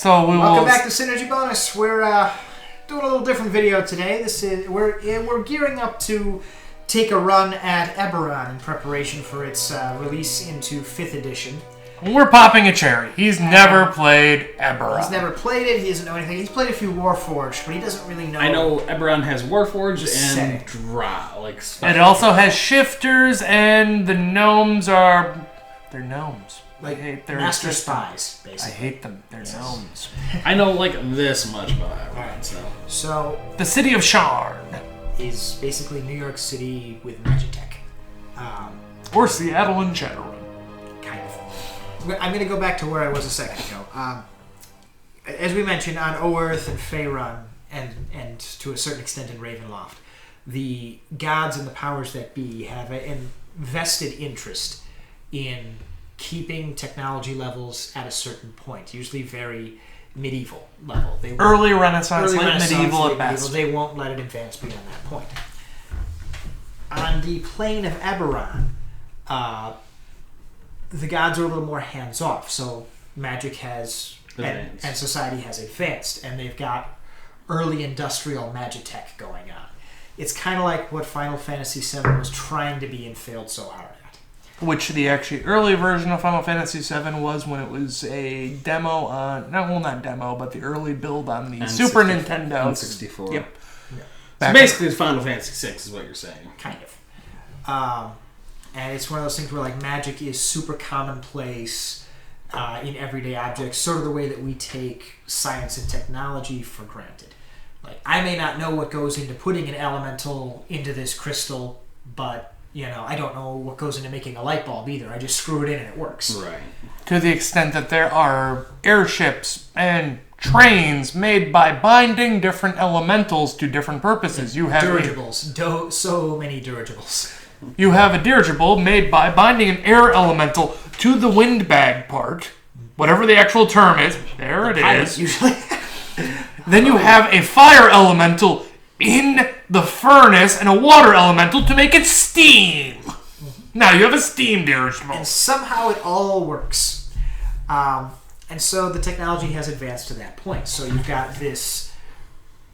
So welcome back to Synergy Bonus. We're doing a little different video today. We're gearing up to take a run at Eberron in preparation for its release into 5th edition. We're popping a cherry. He's never played Eberron. He's never played it. He doesn't know anything. He's played a few Warforged, but he doesn't really know. I know Eberron has Warforged and Drow. It also has shifters, and the gnomes are... They're gnomes. Like master spies, basically. I hate them. They're gnomes. I know like this much about Eberron. So the city of Sharn is basically New York City with Magitech. Or Seattle and Shadowrun. Kind of. I'm going to go back to where I was a second ago. As we mentioned, on Oerth and Faerun, and to a certain extent in Ravenloft, the gods and the powers that be have an vested interest in keeping technology levels at a certain point, usually very medieval level. Early Renaissance, late medieval at best. They won't let it advance beyond that point. On the plane of Eberron, the gods are a little more hands-off, so magic has and society has advanced, and they've got early industrial magitech going on. It's kind of like what Final Fantasy VII was trying to be and failed so hard at. Which the actually early version of Final Fantasy VII was when it was a demo on... not demo, but the early build on the Super Nintendo. N64. Yep. Yeah. So basically it's Final Fantasy VI is what you're saying. Kind of. And it's one of those things where like magic is super commonplace in everyday objects, sort of the way that we take science and technology for granted. Like, I may not know what goes into putting an elemental into this crystal, but... I don't know what goes into making a light bulb either. I just screw it in and it works. Right. To the extent that there are airships and trains made by binding different elementals to different purposes. You have dirigibles. So many dirigibles. You have a dirigible made by binding an air elemental to the windbag part, whatever the actual term is. There it is. Usually. Then you have a fire elemental in the furnace and a water elemental to make it steam. Now you have a steam dirigible. And somehow it all works. And so the technology has advanced to that point. So you've got this...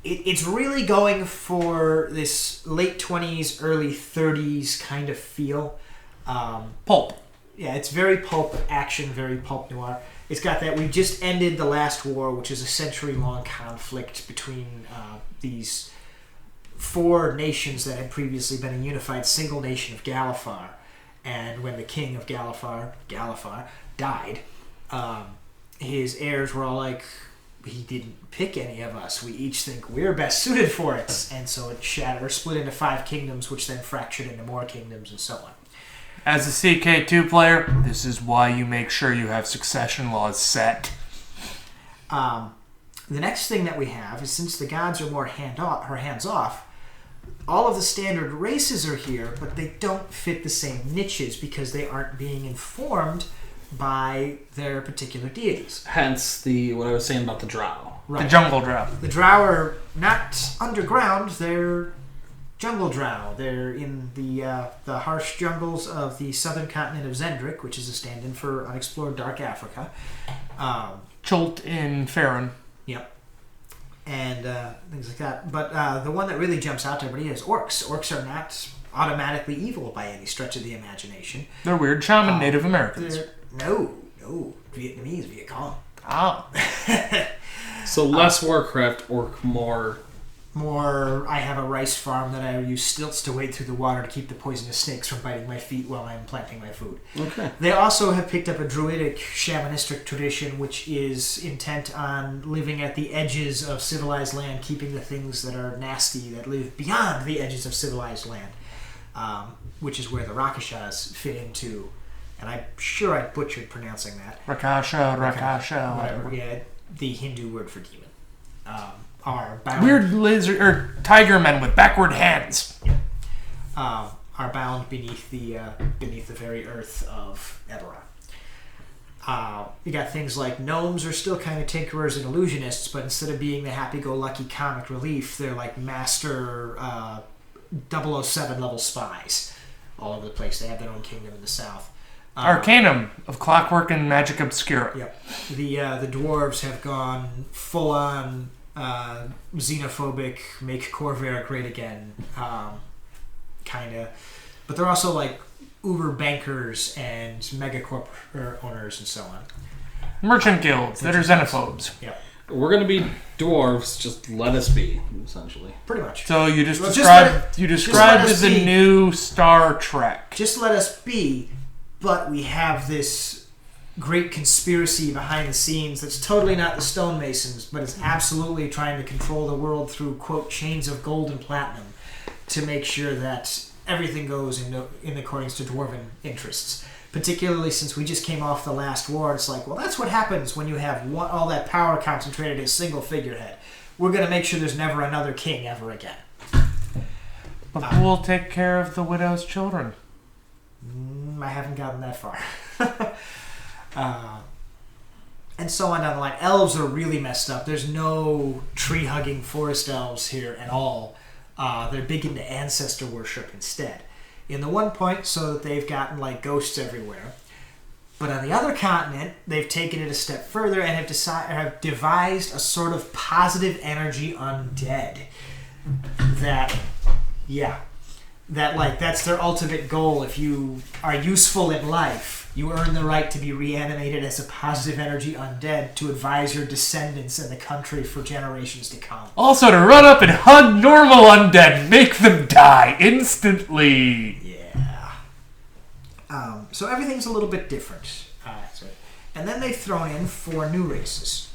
It's really going for this late 20s, early 30s kind of feel. Pulp. Yeah, it's very pulp action, very pulp noir. It's got that. We just ended the last war, which is a century-long conflict between these... 4 nations that had previously been a unified single nation of Galifar. And when the king of Galifar died, his heirs were all like, he didn't pick any of us. We each think we're best suited for it. And so it shattered or split into 5 kingdoms, which then fractured into more kingdoms and so on. As a CK2 player, this is why you make sure you have succession laws set. The next thing that we have is, since the gods are more hands-off, all of the standard races are here, but they don't fit the same niches because they aren't being informed by their particular deities. Hence what I was saying about the Drow. Right. The jungle Drow. The Drow are not underground, they're jungle Drow. They're in the harsh jungles of the southern continent of Zendrick, which is a stand-in for unexplored Dark Africa. Chult in Faerun. Yep. And things like that. But the one that really jumps out to everybody is orcs. Orcs are not automatically evil by any stretch of the imagination. They're weird shaman Native Americans. No. Vietnamese, Viet Cong. Oh. So less Warcraft, orc, more... I have a rice farm that I use stilts to wade through the water to keep the poisonous snakes from biting my feet while I'm planting my food. Okay. They also have picked up a druidic shamanistic tradition, which is intent on living at the edges of civilized land, keeping the things that are nasty that live beyond the edges of civilized land, which is where the Rakashas fit into. And I'm sure I butchered pronouncing that. Rakasha, whatever. Yeah, the Hindu word for demon. Are bound, weird lizard or tiger men with backward hands. Yeah. Are bound beneath the very earth of Eberron. You got things like gnomes are still kind of tinkerers and illusionists, but instead of being the happy-go-lucky comic relief, they're like master 007 level spies all over the place. They have their own kingdom in the south. Arcanum of Clockwork and Magic Obscura. Yep. The dwarves have gone full on xenophobic, make Corvair great again, kind of. But they're also like uber bankers and megacorp owners and so on. Merchant guilds that are xenophobes. Yep. We're gonna be dwarves. Just let us be, essentially. Pretty much. So you Well, described let as us a be. new Star Trek. Just let us be, but we have this great conspiracy behind the scenes that's totally not the stonemasons, but is absolutely trying to control the world through, quote, chains of gold and platinum to make sure that everything goes in accordance to dwarven interests. Particularly since we just came off the last war, it's like, well, that's what happens when you have all that power concentrated in a single figurehead. We're going to make sure there's never another king ever again. But who will take care of the widow's children? I haven't gotten that far. And so on down the line. Elves are really messed up. There's no tree-hugging forest elves here at all. They're big into ancestor worship instead. In the one point, so that they've gotten like ghosts everywhere. But on the other continent, they've taken it a step further and have devised a sort of positive energy undead. That's their ultimate goal. If you are useful in life, you earn the right to be reanimated as a positive energy undead to advise your descendants and the country for generations to come. Also to run up and hug normal undead, make them die instantly. Yeah. So everything's a little bit different. And then they've thrown in 4 new races.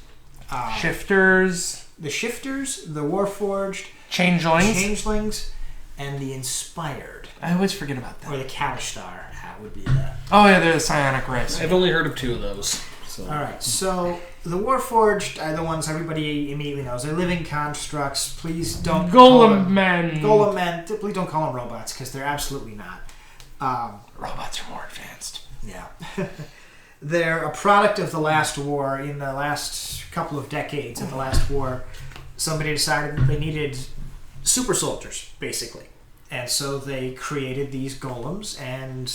Shifters. The Shifters, the Warforged, Changelings. and the Inspired. I always forget about Or that. the Kalishtar would be that. Oh yeah, they're the psionic race. I've only heard of 2 of those. So. Alright, so the Warforged are the ones everybody immediately knows. They're living constructs. Please don't call them men. Golem men. Please don't call them robots, because they're absolutely not. Robots are more advanced. Yeah. They're a product of the last war. In the last couple of decades of the last war, somebody decided that they needed super soldiers, basically. And so they created these golems, and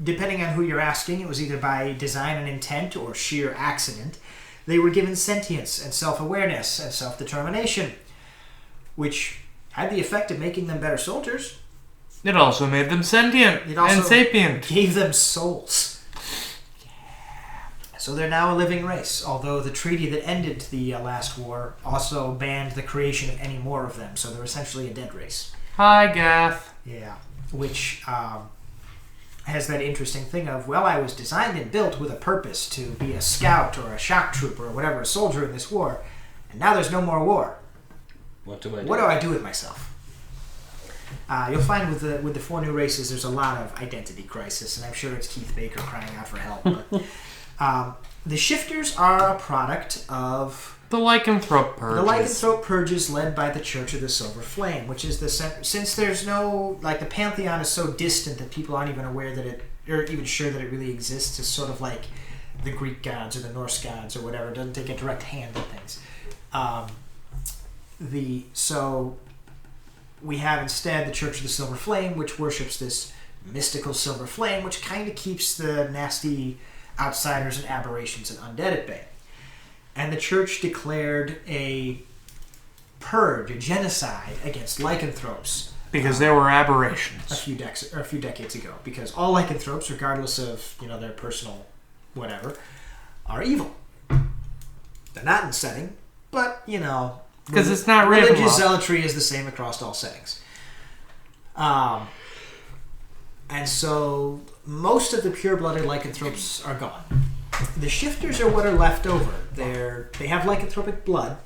depending on who you're asking, it was either by design and intent or sheer accident, they were given sentience and self-awareness and self-determination, which had the effect of making them better soldiers. It also made them sentient It also and sapient. gave them souls. So they're now a living race, although the treaty that ended the last war also banned the creation of any more of them, so they're essentially a dead race. Hi, Gath. Yeah, which has that interesting thing of, well, I was designed and built with a purpose to be a scout or a shock trooper or whatever, a soldier in this war, and now there's no more war. What do I do? What do I do with myself? You'll find with the 4 new races, there's a lot of identity crisis, and I'm sure it's Keith Baker crying out for help. But, the Shifters are a product of The Lycanthrope Purges. the Lycanthrope Purges led by the Church of the Silver Flame, which is since there's no, like, the Pantheon is so distant that people aren't even aware that it, or even sure that it really exists. It's sort of like the Greek gods or the Norse gods or whatever. It doesn't take a direct hand at things. So we have instead the Church of the Silver Flame, which worships this mystical silver flame, which kind of keeps the nasty outsiders and aberrations and undead at bay. And the church declared a purge, a genocide against lycanthropes. Because they were aberrations. A few decades ago. Because all lycanthropes, regardless of their personal whatever, are evil. They're not in setting, but Because it's not Ravenloft. Religious zealotry is the same across all settings. And so most of the pure-blooded lycanthropes are gone. The Shifters are what are left over. They have lycanthropic blood,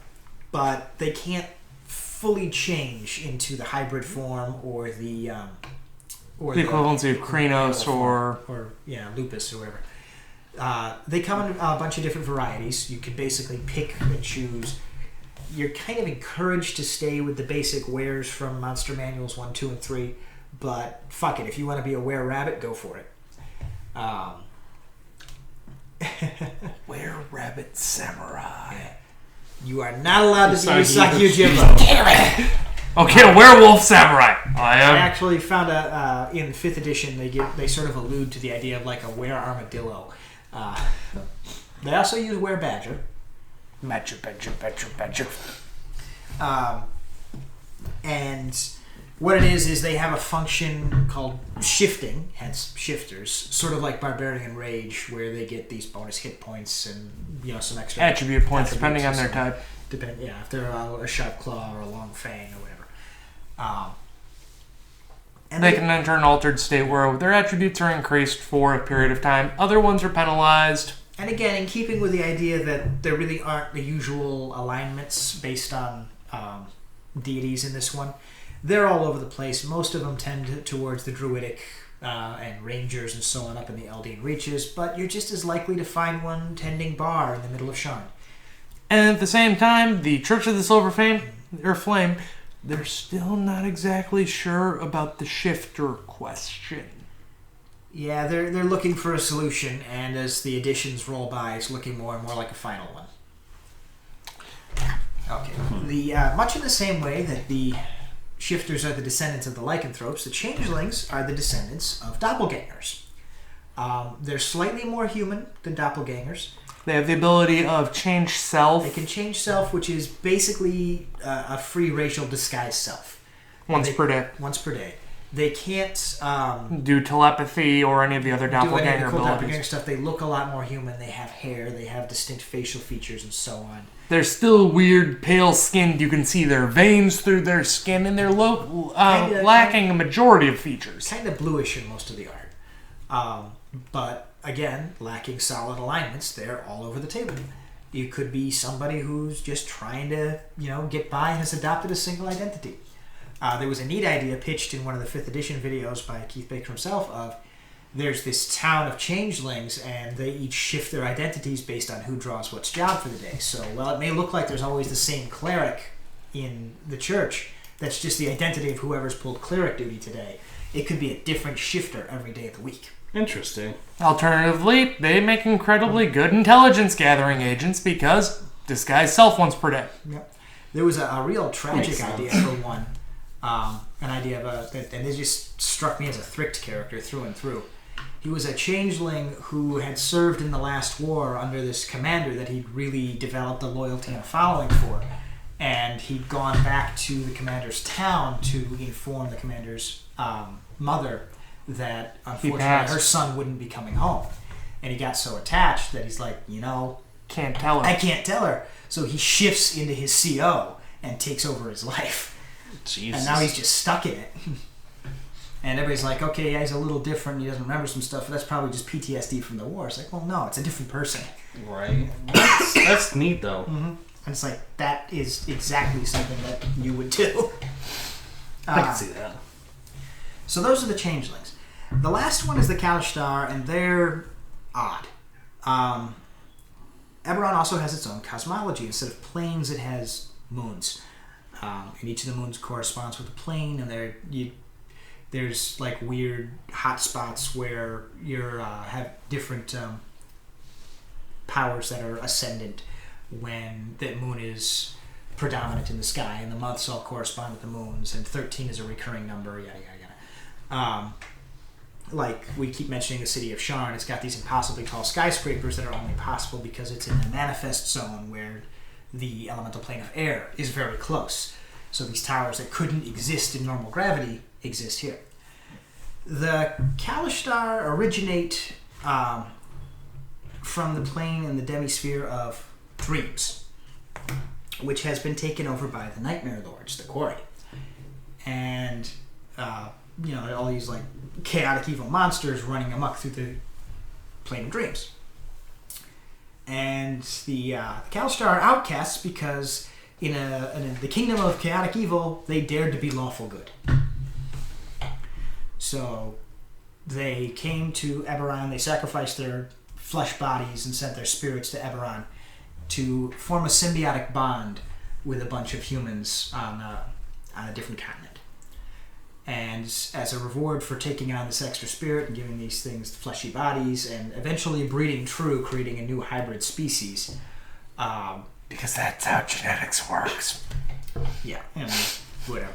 but they can't fully change into the hybrid form or the equivalency of Krynos or lupus or whatever. They come in a bunch of different varieties. You can basically pick and choose. You're kind of encouraged to stay with the basic wares from Monster Manuals 1, 2, and 3, but fuck it. If you want to be a were-rabbit, go for it. Were-rabbit samurai. You are not allowed to be Usagi Usagi Yojimbo. Damn it! Okay, a werewolf samurai. I I am. actually found in 5th edition they sort of allude to the idea of like a were armadillo. They also use were badger. Badger. And what it is they have a function called shifting, hence shifters, sort of like Barbarian Rage, where they get these bonus hit points and some extra Attribute points attributes depending on their and so type. if they're a sharp claw or a long fang or whatever. And They can enter an altered state where their attributes are increased for a period of time. Other ones are penalized. And again, in keeping with the idea that there really aren't the usual alignments based on deities in this one, they're all over the place. Most of them tend towards the druidic and rangers and so on up in the Eldine reaches, but you're just as likely to find one tending bar in the middle of Sharn. And at the same time, the Church of the Silver Flame, they're still not exactly sure about the shifter question. Yeah, they're looking for a solution, and as the editions roll by, it's looking more and more like a final one. Okay. Much in the same way that the shifters are the descendants of the lycanthropes, the changelings are the descendants of doppelgangers. They're slightly more human than doppelgangers. They have the ability of change self. They can change self, which is basically a free racial disguise self. Once per day. They can't do telepathy or any of the other do any doppelganger of the cool abilities. doppelganger stuff. They look a lot more human. They have hair. They have distinct facial features and so on. They're still weird, pale-skinned. You can see their veins through their skin, and they're lacking a majority of features. Kind of bluish in most of the art. But, again, lacking solid alignments, they're all over the table. You could be somebody who's just trying to, get by and has adopted a single identity. There was a neat idea pitched in one of the 5th edition videos by Keith Baker himself of there's this town of changelings and they each shift their identities based on who draws what's job for the day. So while it may look like there's always the same cleric in the church, that's just the identity of whoever's pulled cleric duty today. It could be a different shifter every day of the week. Interesting. Alternatively, they make incredibly good intelligence gathering agents because disguise self once per day. Yep. There was a real tragic idea for one. An idea of and it just struck me as a Thrict character through and through. He was a changeling who had served in the last war under this commander that he'd really developed a loyalty and a following for. And he'd gone back to the commander's town to inform the commander's mother that unfortunately her son wouldn't be coming home. And he got so attached that he's like, can't tell her. I can't tell her. So he shifts into his CO and takes over his life. Jesus. And now he's just stuck in it. And everybody's like, okay, yeah, he's a little different. He doesn't remember some stuff. But that's probably just PTSD from the war. It's like, well, no, it's a different person. Right. That's neat, though. Mm-hmm. And it's like, that is exactly something that you would do. I can see that. So those are the changelings. The last one is the Kalashtar, and they're odd. Eberron also has its own cosmology. Instead of planes, it has moons. And each of the moons corresponds with a plane, and there's like weird hot spots where you have different powers that are ascendant when the moon is predominant in the sky, and the months all correspond with the moons, and 13 is a recurring number, yada yada yada. Like we keep mentioning the city of Sharn, it's got these impossibly tall skyscrapers that are only possible because it's in a manifest zone where the elemental plane of air is very close. So these towers that couldn't exist in normal gravity exist here. The Kalashtar originate from the plane and the demisphere of dreams, which has been taken over by the Nightmare Lords, the Quarry. And, all these like chaotic evil monsters running amok through the plane of dreams. And the Kalashtar are outcasts because in the kingdom of chaotic evil, they dared to be lawful good. So they came to Eberron, they sacrificed their flesh bodies and sent their spirits to Eberron to form a symbiotic bond with a bunch of humans on a different continent. And as a reward for taking on this extra spirit and giving these things fleshy bodies and eventually breeding true, creating a new hybrid species. Because that's how genetics works. Yeah, whatever.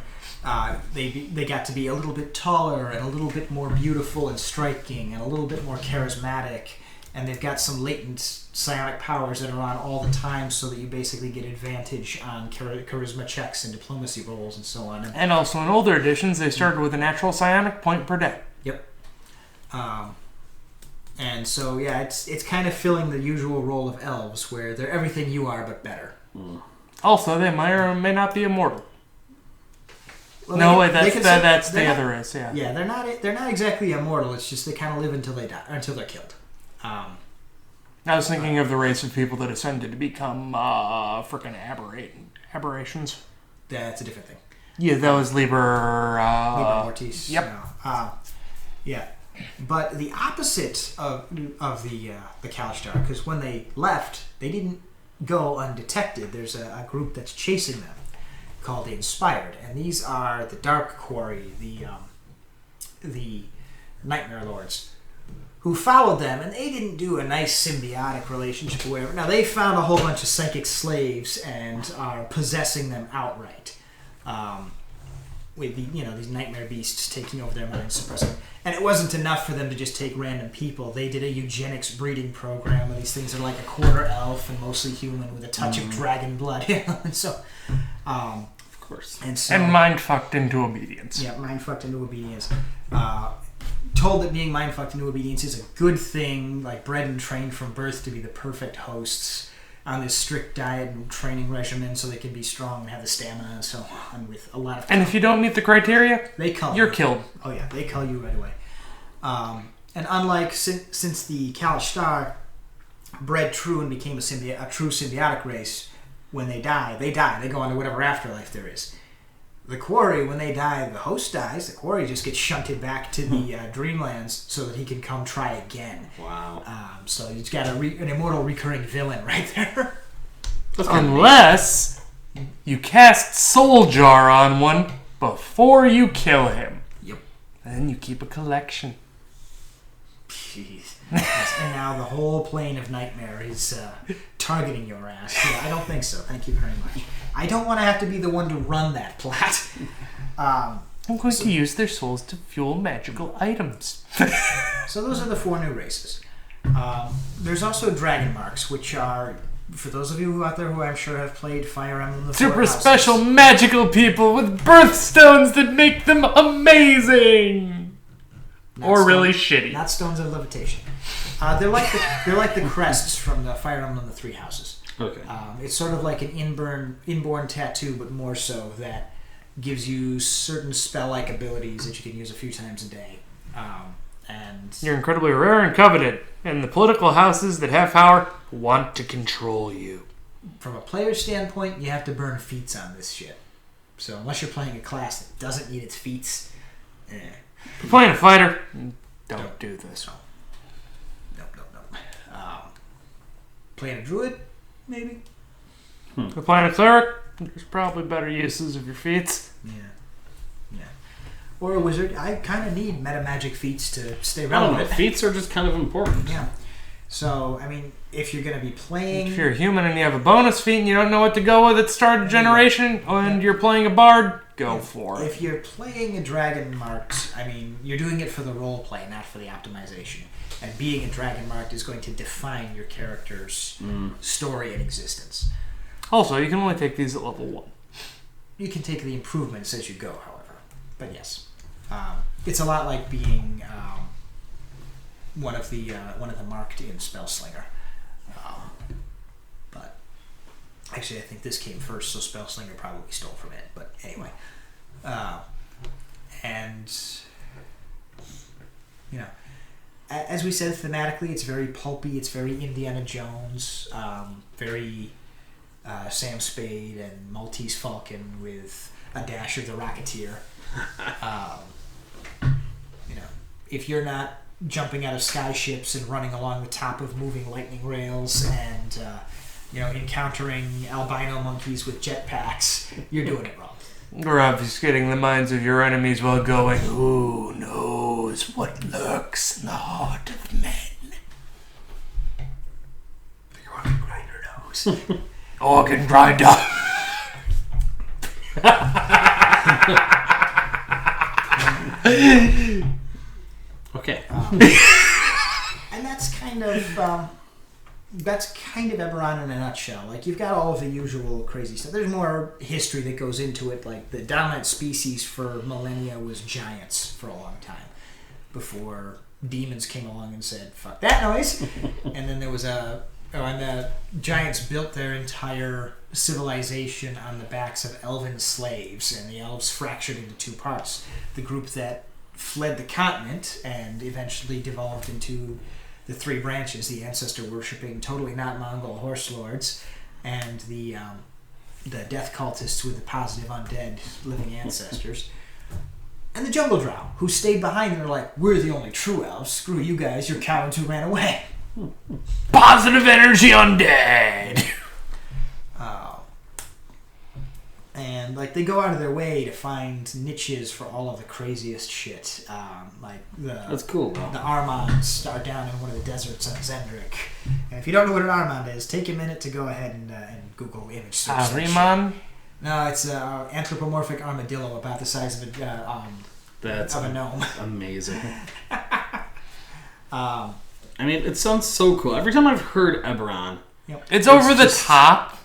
they got to be a little bit taller and a little bit more beautiful and striking and a little bit more charismatic, and they've got some latent psionic powers that are on all the time, so that you basically get advantage on charisma checks and diplomacy rolls and so on. And also in older editions, they started with a natural psionic point per day. Yep. And so yeah, it's kind of filling the usual role of elves, where they're everything you are but better. Also, they may or may not be immortal. Well, that's the other race. Yeah. Yeah, they're not exactly immortal. It's just they kind of live until they die, until they're killed. I was thinking of the race of people that ascended to become frickin' aberrations. That's a different thing. Yeah, that was Liber Mortis. Yep. Yeah, but the opposite of the Kalashtar, because when they left, they didn't go undetected. There's a group that's chasing them, called the Inspired, and these are the Dark Quarry, the Nightmare Lords, who followed them, and they didn't do a nice symbiotic relationship or whatever. Now, they found a whole bunch of psychic slaves and are possessing them outright, with these nightmare beasts taking over their minds, suppressing them. And it wasn't enough for them to just take random people. They did a eugenics breeding program, and these things are like a quarter elf and mostly human with a touch of dragon blood. And so, of course. And mind-fucked into obedience. Yeah, mind-fucked into obedience. Told that being mind-fucked into obedience is a good thing, like bred and trained from birth to be the perfect hosts on this strict diet and training regimen so they can be strong and have the stamina and so on with a lot of... And if you don't meet the criteria, you're killed. Oh yeah, they cull you right away. And unlike since the Kalashtar bred true and became a true symbiotic race, when they die. They go on to whatever afterlife there is. The quarry, when they die, the host dies. The quarry just gets shunted back to the Dreamlands so that he can come try again. Wow. So he's got an immortal recurring villain right there. Unless you cast Soul Jar on one before you kill him. Yep. And then you keep a collection. Jeez. And now the whole plane of Nightmare is targeting your ass. Yeah, I don't think so. Thank you very much. I don't want to have to be the one to run that plot. I'm going to use their souls to fuel magical items. So those are the 4 new races. There's also Dragon Marks, which are, for those of you out there who I'm sure have played Fire Emblem the Super special magical people with birthstones that make them amazing! Or really shitty. Not stones of levitation. They're like the crests from the Fire Emblem the Three Houses. Okay. It's sort of like an inborn tattoo, but more so, that gives you certain spell-like abilities that you can use a few times a day. And you're incredibly rare and coveted, and the political houses that have power want to control you. From a player standpoint, you have to burn feats on this shit. So unless you're playing a class that doesn't need its feats, If you're playing a fighter, don't do this. Nope. Playing a druid, maybe? If you're playing a cleric, there's probably better uses of your feats. Yeah. Or a wizard. I kind of need meta magic feats to stay I don't know. relevant. Feats are just kind of important. Yeah. So, I mean, if you're going to be playing... If you're a human and you have a bonus feat and you don't know what to go with at the start of generation, and you're playing a bard, go for it. If you're playing a Dragon Marked, I mean, you're doing it for the role play, not for the optimization. And being a Dragon Marked is going to define your character's story and existence. Also, you can only take these at level 1. You can take the improvements as you go, however. But yes. It's a lot like being one of the marked in Spellslinger. But actually, I think this came first, so Spellslinger probably stole from it. But anyway, and as we said, thematically, it's very pulpy. It's very Indiana Jones, very Sam Spade and Maltese Falcon with a dash of the Rocketeer. If you're not jumping out of skyships and running along the top of moving lightning rails and encountering albino monkeys with jetpacks, you're doing it wrong. Or obfuscating the minds of your enemies while going, who knows what lurks in the heart of men? The organ grinder knows. Organ grinder. Okay. And that's kind of Eberron in a nutshell. Like, you've got all of the usual crazy stuff. There's more history that goes into it. Like, the dominant species for millennia was giants for a long time, before demons came along and said, "Fuck that noise." And then there was and the giants built their entire civilization on the backs of elven slaves, and the elves fractured into two parts: the group that fled the continent and eventually devolved into the three branches: the ancestor worshipping, totally not Mongol horse lords, and the death cultists with the positive undead living ancestors, and the jungle drow, who stayed behind and were like, "We're the only true elves. Screw you guys, you're cowards who ran away." Positive energy undead. And like, they go out of their way to find niches for all of the craziest shit. That's cool, though. The Armands are down in one of the deserts on Zendrick. And if you don't know what an Armand is, take a minute to go ahead and Google image search. Ahriman? No, it's an anthropomorphic armadillo about the size of a gnome. Amazing. I mean, it sounds so cool. Every time I've heard Eberron, It's over the top.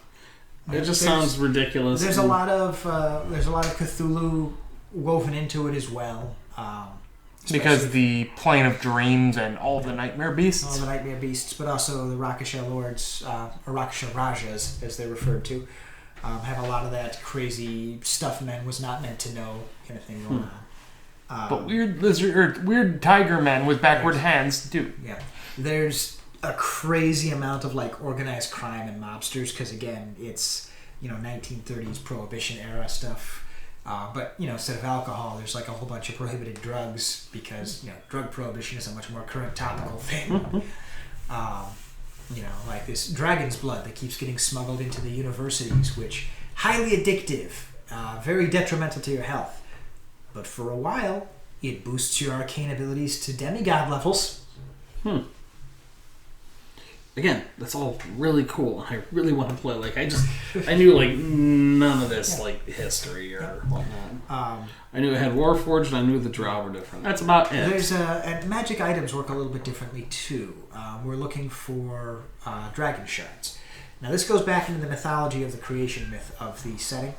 It just sounds ridiculous. There's a lot of Cthulhu woven into it as well. Because the plane of dreams and all the nightmare beasts. All the nightmare beasts, but also the Rakasha lords, or Rakasha Rajas, as they're referred to, have a lot of that crazy stuff men was not meant to know kind of thing going on. But weird tiger men with backward hands do. Yeah. There's a crazy amount of like organized crime and mobsters, because again, it's 1930s prohibition era stuff. But instead of alcohol, there's like a whole bunch of prohibited drugs, because drug prohibition is a much more current topical thing. Like this dragon's blood that keeps getting smuggled into the universities, which highly addictive, very detrimental to your health. But for a while, it boosts your arcane abilities to demigod levels. Again, that's all really cool. I really want to play. Like, I knew like none of this like history or whatnot. I knew it had Warforged, and I knew the Drow were different. That's about it. There's and magic items work a little bit differently too. We're looking for dragon shards. Now this goes back into the mythology of the creation myth of the setting.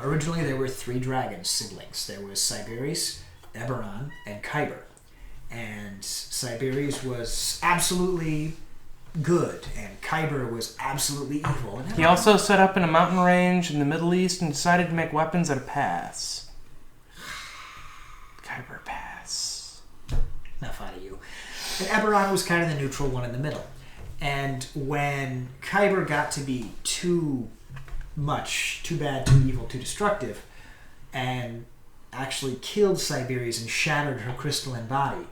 Originally, there were three dragon siblings. There was Sybaris, Eberron, and Kyber. And Sybaris was absolutely good, and Kyber was absolutely evil. He also set up in a mountain range in the Middle East and decided to make weapons at a pass. Kyber pass. Enough out of you. And Eberron was kind of the neutral one in the middle. And when Kyber got to be too much, too bad, too evil, too destructive, and actually killed Sybaris and shattered her crystalline body,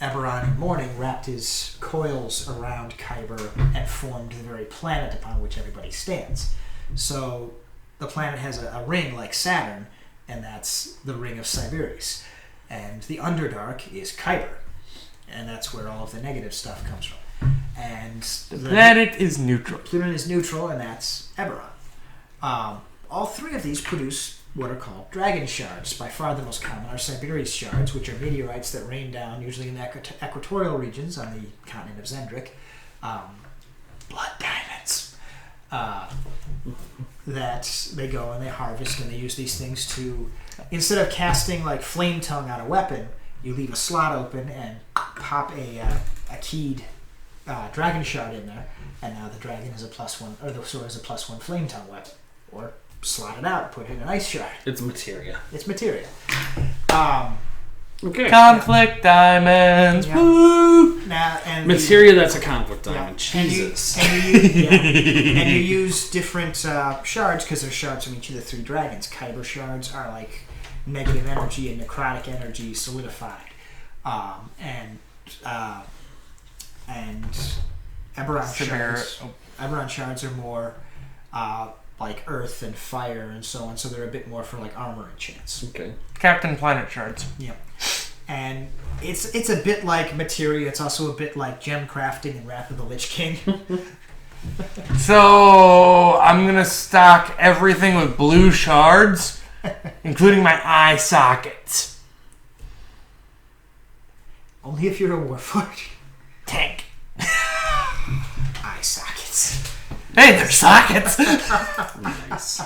Eberron in mourning wrapped his coils around Kyber and formed the very planet upon which everybody stands. So the planet has a ring like Saturn, and that's the ring of Sybaris. And the Underdark is Kyber, and that's where all of the negative stuff comes from. And the planet is neutral. Pluton is neutral, and that's Eberron. All three of these produce what are called dragon shards. By far the most common are Sybaris shards, which are meteorites that rain down, usually in the equatorial regions on the continent of Zendrick. Blood diamonds. That they go and they harvest, and they use these things to, instead of casting like flame tongue on a weapon, you leave a slot open and pop a keyed dragon shard in there, and now the dragon is a +1, or the sword is a +1 flame tongue weapon. Or slot it out, put it in an ice shard. It's materia. It's materia. Okay. Conflict diamonds. Yeah. Woo! Now, and materia that's a conflict diamond. Yeah. Jesus. And you use different shards, because they're shards from each of the three dragons. Kyber shards are like negative energy and necrotic energy solidified. And Eberron shards are more like earth and fire and so on, so they're a bit more for like armor and chance. Okay. Captain Planet shards. Yep. And it's a bit like materia. It's also a bit like gem crafting in Wrath of the Lich King. So I'm gonna stock everything with blue shards, including my eye sockets. Only if you're a warforged. Tank. Eye sockets. Hey, they're sockets. Nice.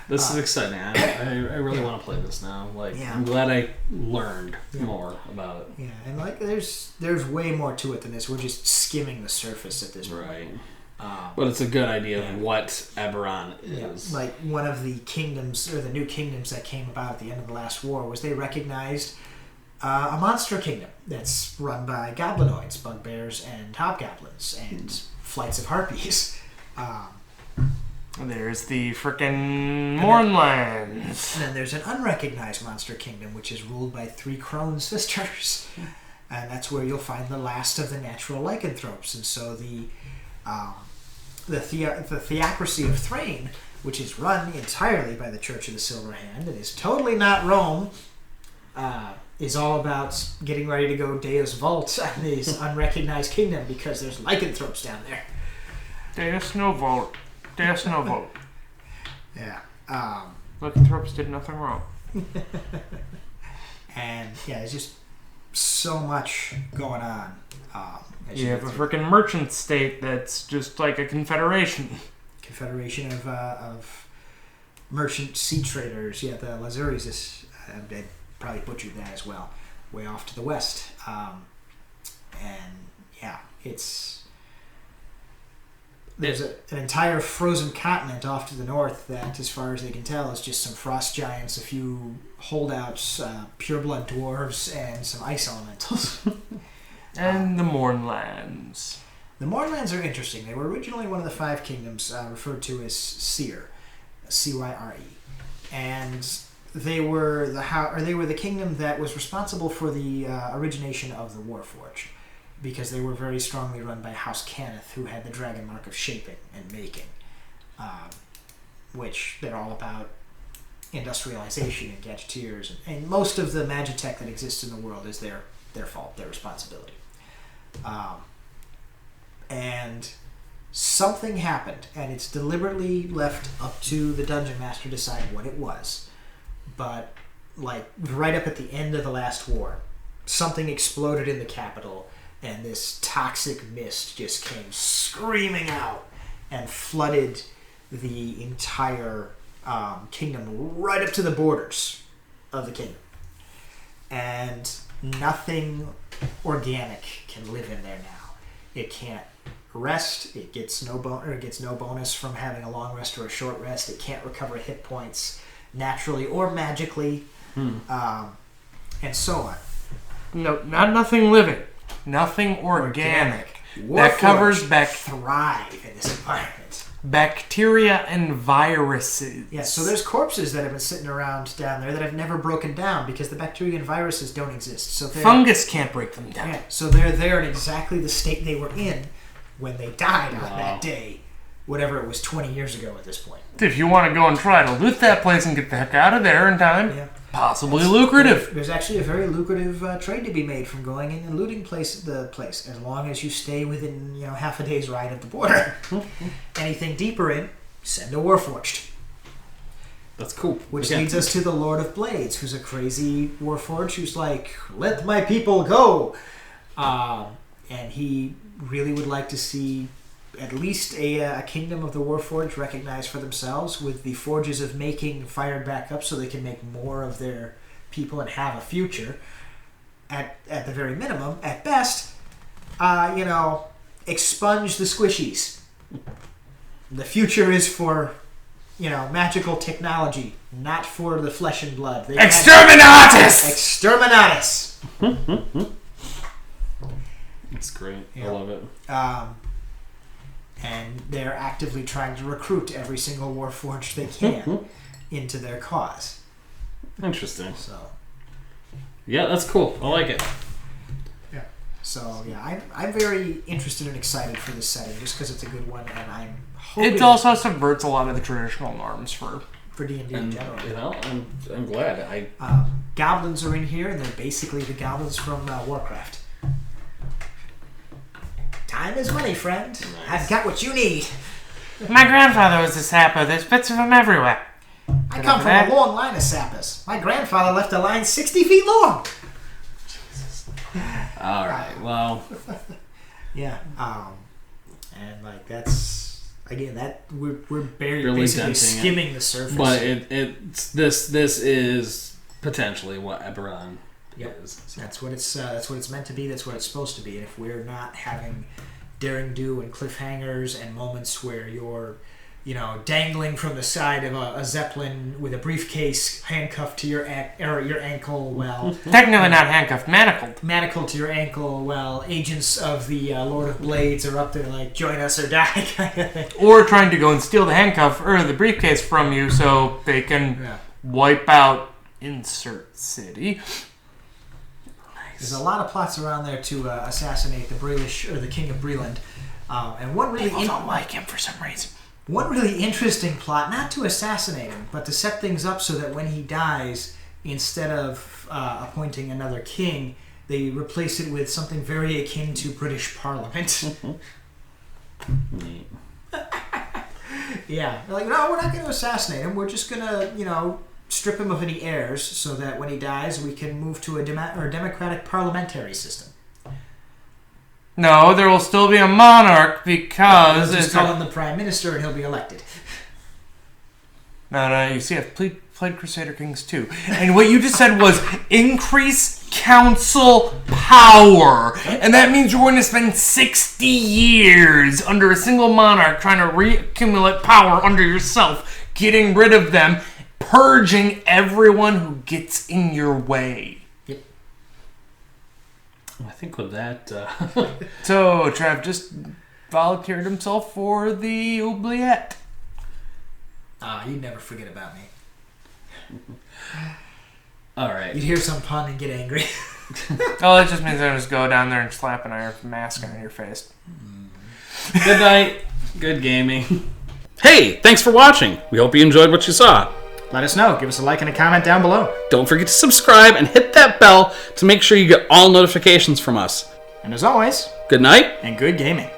This is exciting. I really want to play this now. Like, Yeah. I'm glad I learned more about it. Yeah, and like there's way more to it than this. We're just skimming the surface at this point. Right. But it's a good idea of what Eberron is. Like one of the kingdoms, or the new kingdoms that came about at the end of the last war, was they recognized a monster kingdom that's run by goblinoids, bugbears, and hobgoblins, and flights of harpies. There's the frickin' Mournlands. And then there's an unrecognized monster kingdom, which is ruled by 3 crone sisters. And that's where you'll find the last of the natural lycanthropes. And so the theocracy of Thrain, which is run entirely by the Church of the Silver Hand and is totally not Rome, is all about getting ready to go Deus Vult on this unrecognized kingdom because there's lycanthropes down there. Deus no vote. Deus no vote. Yeah. Lycanthropes did nothing wrong. And yeah, there's just so much going on. You have a freaking merchant state that's just like a confederation. Confederation of merchant sea traders. Yeah, the Lazuris. I probably butchered that as well. Way off to the west. And yeah, there's an entire frozen continent off to the north that, as far as they can tell, is just some frost giants, a few holdouts, pureblood dwarves, and some ice elementals. And the Mournlands. The Mournlands are interesting. They were originally one of the 5 kingdoms referred to as Cyre, Cyre, and they were the kingdom that was responsible for the origination of the Warforged, because they were very strongly run by House Cannith, who had the dragon mark of shaping and making, which they're all about industrialization and gadgeteers, and most of the magitech that exists in the world is their fault, their responsibility. And something happened, and it's deliberately left up to the dungeon master to decide what it was. But like right up at the end of the last war, something exploded in the capital, and this toxic mist just came screaming out and flooded the entire kingdom right up to the borders of the kingdom. And nothing organic can live in there now. It can't rest. It gets no bonus from having a long rest or a short rest. It can't recover hit points naturally or magically, and so on. No, not nothing living. Nothing organic. That covers back thrive in this environment. Bacteria and viruses. Yeah, so there's corpses that have been sitting around down there that have never broken down because the bacteria and viruses don't exist. So fungus can't break them down. Yeah, so they're there in exactly the state they were in when they died on that day, whatever it was 20 years ago at this point. If you want to go and try to loot that place and get the heck out of there in time, possibly lucrative. There's actually a very lucrative trade to be made from going in and looting the place, as long as you stay within half a day's ride of the border. Anything deeper in, send a Warforged. That's cool. Which leads us to the Lord of Blades, who's a crazy Warforged who's like, let my people go! And he really would like to see at least a kingdom of the Warforged recognized for themselves, with the Forges of Making fired back up so they can make more of their people and have a future. At the very minimum, at best, expunge the squishies. The future is for, magical technology, not for the flesh and blood. Exterminatus! Exterminatus! That's great. I love it. And they're actively trying to recruit every single Warforged they can into their cause. Interesting. So, yeah, that's cool. I like it. Yeah. So I'm very interested and excited for this setting, just because it's a good one, and I'm hoping it also subverts a lot of the traditional norms for D&D in general. I'm glad. Goblins are in here, and they're basically the goblins from Warcraft. Time is money, friend. Nice. I've got what you need. My grandfather was a sapper. There's bits of him everywhere. I come from a long line of sappers. My grandfather left a line 60 feet long. Jesus. All right. Well. Yeah. And like that's again that we're really basically skimming the surface. But this is potentially what Eberron is. So. That's what it's meant to be. That's what it's supposed to be. And if we're not having daring do and cliffhangers and moments where you're, dangling from the side of a zeppelin with a briefcase handcuffed to your ankle, well, technically not handcuffed, manacled to your ankle, well, agents of the Lord of Blades are up there like join us or die kind of thing. Or trying to go and steal the handcuff or the briefcase from you so they can wipe out insert city. There's a lot of plots around there to assassinate the Brelish or the King of Breland, and one really don't like him for some reason. One really interesting plot, not to assassinate him, but to set things up so that when he dies, instead of appointing another king, they replace it with something very akin to British Parliament. Yeah, they're like, no, we're not going to assassinate him. We're just going to, strip him of any heirs so that when he dies, we can move to a democratic parliamentary system. No, there will still be a monarch because... We'll just call him the Prime Minister and he'll be elected. No, you see, I've played Crusader Kings 2. And what you just said was increase council power. And that means you're going to spend 60 years under a single monarch trying to reaccumulate power under yourself, getting rid of them, purging everyone who gets in your way. I think with that... So, Trav just volunteered himself for the oubliette. You'd never forget about me. All right. You'd hear some pun and get angry. Oh, that just means I just go down there and slap an iron mask on your face. Good night. Good gaming. Hey, thanks for watching. We hope you enjoyed what you saw. Let us know. Give us a like and a comment down below. Don't forget to subscribe and hit that bell to make sure you get all notifications from us. And as always, good night and good gaming.